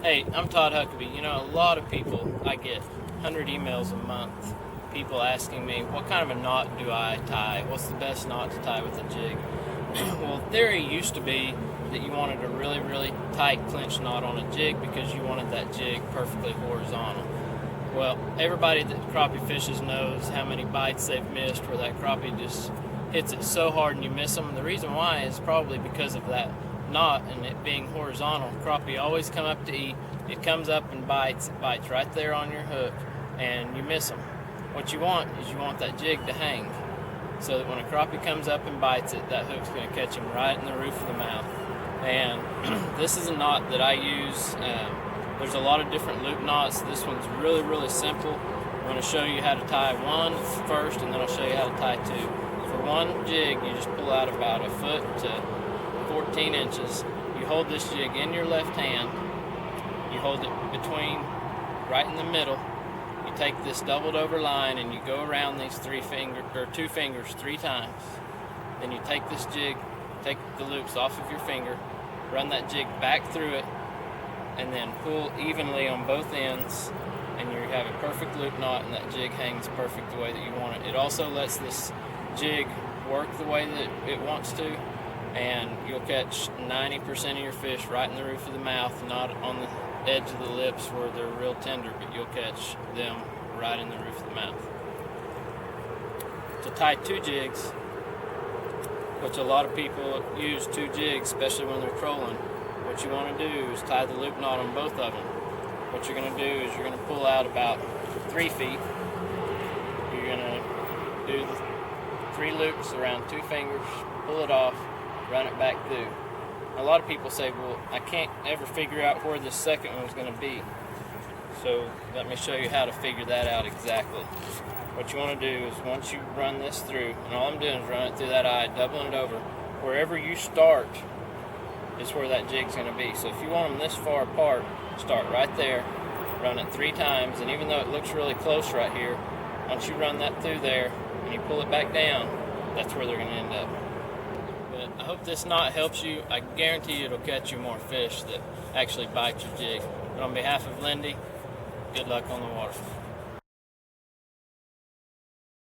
Hey, I'm Todd Huckabee. You know, a lot of people, I get 100 emails a month, people asking me, what kind of a knot do I tie? What's the best knot to tie with a jig? Well, theory used to be that you wanted a really, really tight clinch knot on a jig because you wanted that jig perfectly horizontal. Well, everybody that crappie fishes knows how many bites they've missed where that crappie just hits it so hard and you miss them. And the reason why is probably because of that knot and it being horizontal. Crappie always come up to eat. It comes up and bites. It bites right there on your hook and you miss them. What you want is you want that jig to hang so that when a crappie comes up and bites it, that hook's going to catch him right in the roof of the mouth. And this is a knot that I use. There's a lot of different loop knots. This one's really, really simple. I'm going to show you how to tie one first, and then I'll show you how to tie two. For one jig, you just pull out about a foot to 14 inches. You hold this jig in your left hand. You hold it between, right in the middle. You take this doubled over line and you go around these two fingers 3 times. Then you take this jig, take the loops off of your finger, run that jig back through it, and then pull evenly on both ends, and you have a perfect loop knot, and that jig hangs perfect the way that you want it. It also lets this jig work the way that it wants to, and you'll catch 90% of your fish right in the roof of the mouth, not on the edge of the lips where they're real tender, but you'll catch them right in the roof of the mouth. To tie 2 jigs, which a lot of people use 2 jigs, especially when they're trolling, what you want to do is tie the loop knot on both of them. What you're going to do is you're going to pull out about 3 feet. You're going to do the 3 loops around 2 fingers, pull it off, run it back through. A lot of people say, well, I can't ever figure out where this second one is going to be. So let me show you how to figure that out exactly. What you want to do is once you run this through, and all I'm doing is run it through that eye, doubling it over, wherever you start is where that jig's going to be. So if you want them this far apart, start right there, run it 3 times, and even though it looks really close right here, once you run that through there and you pull it back down, that's where they're going to end up. But I hope this knot helps you. I guarantee you it'll catch you more fish that actually bite your jig. But on behalf of Lindy, good luck on the water.